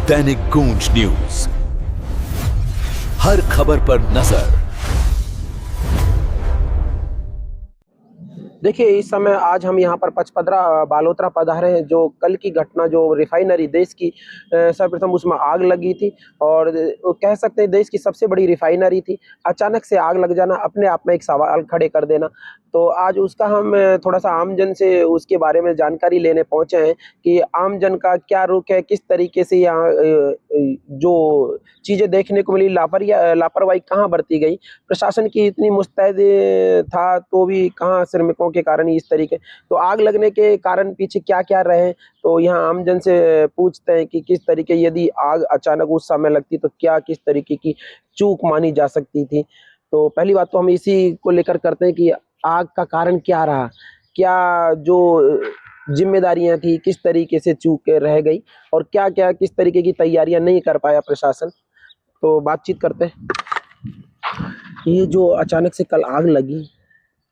दैनिक गूंज न्यूज, हर खबर पर नजर। देखिए, इस समय आज हम यहाँ पर पचपदरा बालोतरा पधारे हैं। जो कल की घटना, जो रिफाइनरी देश की सर्वप्रथम उसमें आग लगी थी और कह सकते हैं देश की सबसे बड़ी रिफाइनरी थी। अचानक से आग लग जाना अपने आप में एक सवाल खड़े कर देना। तो आज उसका हम थोड़ा-सा आमजन से उसके बारे में जानकारी लेने पहुँचे हैं कि आमजन का क्या रुख है, किस तरीके से यहाँ जो चीज़ें देखने को मिली, लापरवाही कहाँ बरती गई। प्रशासन की इतनी मुस्तैद था तो भी कहाँ श्रमिकों के कारण ही इस तरीके। तो आग लगने के कारण पीछे क्या-क्या रहे, तो यहाँ आमजन से पूछते हैं कि किस तरीके, यदि आग अचानक उस समय लगती तो क्या किस तरीके की चूक मानी जा सकती थी। तो पहली बात तो हम इसी को लेकर करते हैं कि आग का कारण क्या रहा? क्या जो ज़िम्मेदारियाँ थी किस तरीके से चूक रह गई और क्या-क्या किस तरीके की तैयारियाँ नहीं कर पाया प्रशासन? तो बातचीत करते हैं। ये जो अचानक से कल आग लगी,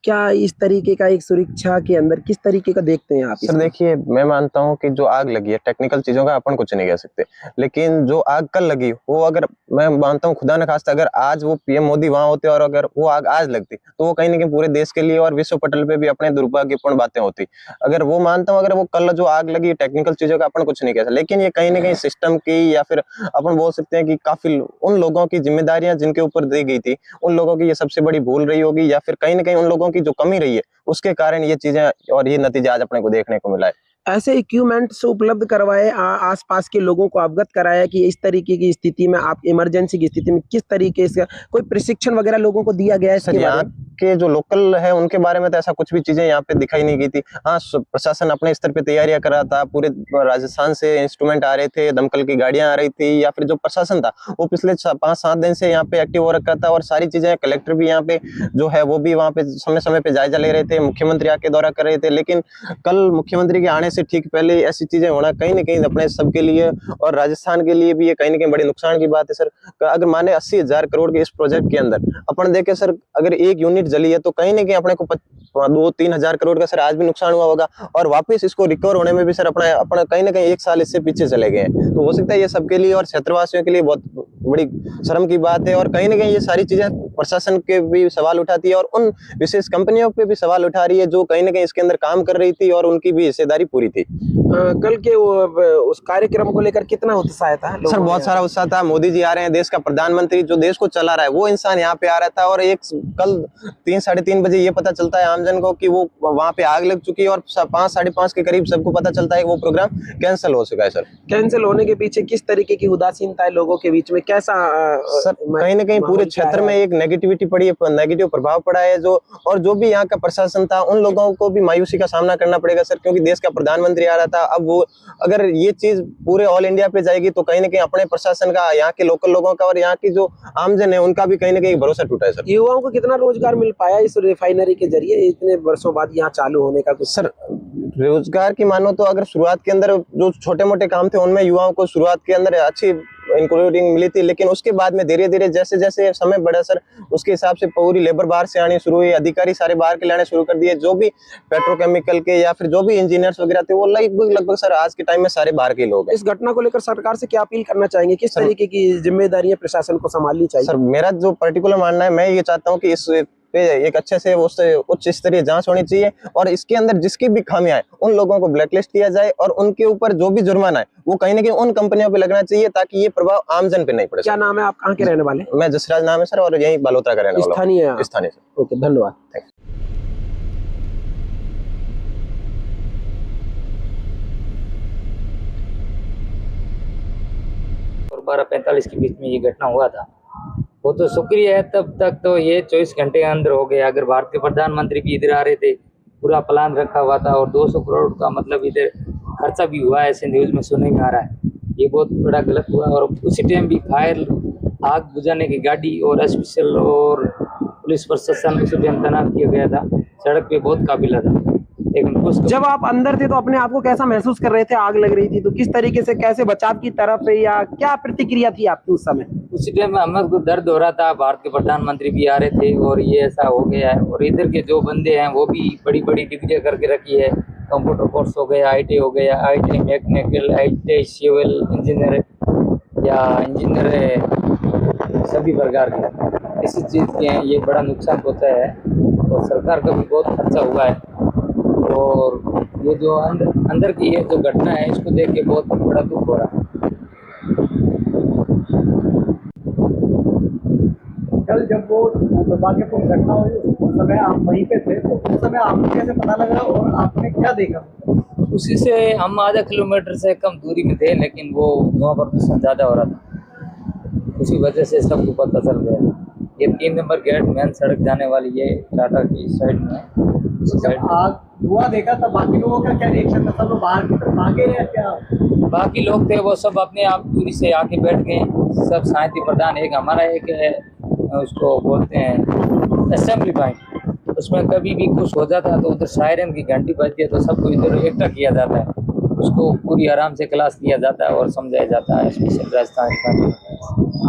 क्या इस तरीके का एक सुरक्षा के अंदर किस तरीके का देखते हैं आप सर इसको? देखिए, मैं मानता हूँ कि जो आग लगी है टेक्निकल चीज़ों का अपन कुछ नहीं कह सकते। लेकिन जो आग कल लगी वो, अगर मैं मानता हूँ खुदा न खास्ता अगर आज वो पीएम मोदी वहाँ होते और अगर वो आग आज लगती तो वो कहीं न कहीं पूरे देश के लिए और विश्व पटल पे भी अपने दुर्भाग्यपूर्ण बातें होती। अगर वो मानता हूँ, अगर वो कल जो आग लगी टेक्निकल चीज़ों का अपन कुछ नहीं कह सकते। लेकिन ये कहीं न कहीं सिस्टम की, या फिर अपन बोल सकते हैं कि काफ़ी उन लोगों की ज़िम्मेदारियाँ जिनके ऊपर दी गई थी, उन लोगों की ये सबसे बड़ी भूल रही होगी, या फिर कहीं न कहीं उन लोगों की जो कमी रही है उसके कारण ये चीज़ें और ये नतीजा आज अपने को देखने को मिला है। ऐसे इक्विपमेंट्स उपलब्ध करवाए, आस-पास के लोगों को अवगत कराया कि इस तरीके की स्थिति में, आप इमरजेंसी की स्थिति में किस तरीके से कोई प्रशिक्षण वगैरह लोगों को दिया गया है सर इसके बारे यहाँ में? के जो लोकल है उनके बारे में तो ऐसा कुछ भी चीजें यहाँ पे दिखाई नहीं गई थी। हाँ, प्रशासन अपने स्तर पे तैयारियां कर रहा था, पूरे राजस्थान से इंस्ट्रूमेंट आ रहे थे, दमकल की गाड़ियां आ रही थी, या फिर जो प्रशासन था वो पिछले 5-7 दिन से यहाँ पे एक्टिव हो रखा था और सारी चीजें, कलेक्टर भी यहाँ पे जो है वो भी वहाँ पे समय समय पे जायजा ले रहे थे, मुख्यमंत्री आके दौरा कर रहे थे। लेकिन कल मुख्यमंत्री के आने से ठीक पहले ऐसी चीजें होना कहीं ना कहीं अपने सबके लिए और राजस्थान के लिए भी ये कहीं ना कहीं बड़ी नुकसान की बात है। सर अगर माने 80,000 करोड़ के इस प्रोजेक्ट के अंदर अपन देखें सर, अगर एक यूनिट जली है तो कहीं ना कहीं अपने को 2-3 हजार करोड़ का सर आज भी नुकसान हुआ होगा, और वापस इसको रिकवर होने में भी सर अपना कहीं ना कहीं 1 साल इससे पीछे चले गए हैं। तो हो सकता है ये सबके लिए और क्षेत्रवासियों के लिए बहुत बड़ी शर्म की बात है, और कहीं ना कहीं ये सारी चीजें प्रशासन के भी सवाल उठाती है और उन विशेष कंपनियों पे भी सवाल उठा रही है जो कहीं ना कहीं इसके अंदर काम कर रही थी और उनकी भी हिस्सेदारी पूरी थी। कल के उस कार्यक्रम को लेकर कितना उत्साह था सर लोगों में? बहुत सारा उत्साह था। मोदी जी आ रहे हैं, देश का प्रधानमंत्री जो देश को चला रहा है वो इंसान यहाँ पे आ रहा था, और एक कल 3-3:30 बजे ये पता चलता है आमजन को कि वो वहाँ पे आग लग चुकी है, और 5-5:30 के करीब सबको पता चलता है कि वो प्रोग्राम कैंसिल हो चुका है। सर कैंसिल होने के पीछे किस तरीके की उदासीनता है लोगों के बीच में? कैसा सर कहीं ना कहीं पूरे क्षेत्र में एक नेगेटिविटी पड़ी है, नेगेटिव प्रभाव पड़ा है और जो भी यहाँ का प्रशासन था उन लोगों को भी मायूसी का सामना करना पड़ेगा सर, क्योंकि देश का प्रधानमंत्री आ रहा था। अब वो अगर ये चीज पूरे ऑल इंडिया पे जाएगी तो कहीं ना कहीं अपने प्रशासन का, यहाँ के लोकल लोगों का और यहाँ की जो आमजन है उनका भी कहीं ना कहीं भरोसा टूटा है। सर युवाओं को कितना रोजगार मिल पाया इस रिफाइनरी के जरिए इतने वर्षों बाद यहाँ चालू होने का कुछ? सर रोजगार की मानो तो अगर शुरुआत के अंदर जो छोटे मोटे काम थे उनमें युवाओं को शुरुआत के अंदर अच्छी इंक्लूडिंग मिली थी, लेकिन उसके बाद में धीरे धीरे जैसे जैसे समय बढ़ा सर उसके हिसाब से पूरी लेबर बाहर से आनी शुरू हुई, अधिकारी सारे बाहर के लाने शुरू कर दिए। जो भी पेट्रोकेमिकल के या फिर जो भी इंजीनियर्स वगैरह थे वो लगभग सर आज के टाइम में सारे बाहर के लोग हैं। इस घटना को लेकर सरकार से क्या अपील करना चाहेंगे? किस तरीके की जिम्मेदारियां प्रशासन को संभालनी चाहिए? सर मेरा जो पर्टिकुलर मानना है, मैं ये चाहता हूँ कि इस पे एक अच्छे से उच्च स्तरीय जांच होनी चाहिए, और इसके अंदर जिसकी भी खामियां है उन लोगों को ब्लैकलिस्ट किया जाए, और उनके ऊपर जो भी जुर्माना है वो कहीं ना कहीं उन कंपनियों पे लगना चाहिए ताकि ये प्रभाव आमजन पे नहीं पड़े। क्या नाम है, आप कहाँ के रहने वाले? मैं जसराज नाम है सर, और यही बालोतरा का रहने वाला हूं। स्थानीय सर। ओके, धन्यवाद। और 12:45 के बीच में ये घटना हुआ था। वो तो शुक्रिया है, तब तक तो ये 24 घंटे के अंदर हो गया। अगर भारत के प्रधानमंत्री भी इधर आ रहे थे, पूरा प्लान रखा हुआ था, और 200 करोड़ का मतलब इधर खर्चा भी हुआ है, ऐसे न्यूज़ में सुनने में आ रहा है। ये बहुत बड़ा गलत हुआ, और उसी टाइम भी फायर आग बुझाने की गाड़ी और स्पेशल और पुलिस प्रशासन उसी टाइम तैनात किया गया था। सड़क पे बहुत काफिला था, लेकिन कुछ जब आप अंदर थे तो अपने आप को कैसा महसूस कर रहे थे? आग लग रही थी तो किस तरीके से, कैसे बचाव की तरफ है या क्या प्रतिक्रिया थी आपकी उस समय? उसी टाइम हमें को दर्द हो रहा था। भारत के प्रधानमंत्री भी आ रहे थे और ये ऐसा हो गया है, और इधर के जो बंदे हैं वो भी बड़ी बड़ी डिग्रियां करके रखी है। कंप्यूटर कोर्स हो गया, IT हो गया, IT mechanical, IT civil engineer, या इंजीनियर है, सभी प्रकार के इसी चीज़ के हैं। ये बड़ा नुकसान होता है और सरकार का भी बहुत खर्चा हुआ है। और ये जो अंदर की ये जो घटना है इसको देख के बहुत बड़ा दुख हो रहा है। कल जब वो दुर्भाग्यपूर्ण घटना हुई उस समय आप वहीं पे थे, तो उस समय आपको कैसे पता लगा और आपने क्या देखा? उसी से हम आधा किलोमीटर से कम दूरी में थे, लेकिन वो धुआं प्रदूषण ज़्यादा हो रहा था, उसी वजह से सबको पता चल गया। ये 3 नंबर गेट मेन सड़क जाने वाली ये टाटा की साइड में है। उसी जब साइड आग धुआं देखा तब बाकी लोगों का क्या रिएक्शन था? सब लोग बाहर की तरफ भागे या क्या? बाकी लोग थे वो सब अपने आप दूरी से आके बैठ गए। सब सहायता प्रदान एक हमारा एक है, उसको बोलते हैं असेंबली पॉइंट, उसमें कभी भी कुछ हो जाता है तो उधर सायरन की घंटी बजती है तो सबको इधर इकट्ठा किया जाता है, उसको पूरी आराम से क्लास दिया जाता है और समझाया जाता है। स्पेशल राजस्थान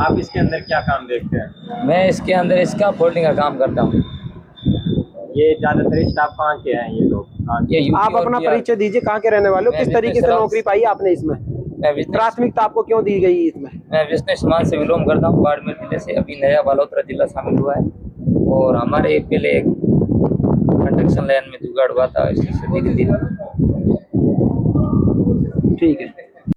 आप इसके अंदर क्या काम देखते हैं? मैं इसके अंदर इसका फोल्डिंग का काम करता हूँ। ये ज्यादातर स्टाफ कहाँ के हैं ये लोग? ये यूपी आप और अपना बिहार। परिचय दीजिए, कहाँ के रहने वाले हो, मैं किस तरीके से विष्णु नौकरी पाई आपने इसमें, मैं विष्णु प्राथमिकता आपको क्यों दी गई इसमें? मैं विष्णु समाज से बिलोंग करता हूँ, बाड़मेर जिले से। अभी नया बालोतरा जिला शामिल हुआ है और हमारे पहले एक कंस्ट्रक्शन लाइन में जुगाड़ हुआ था, इसलिए धीरे धीरे। ठीक है।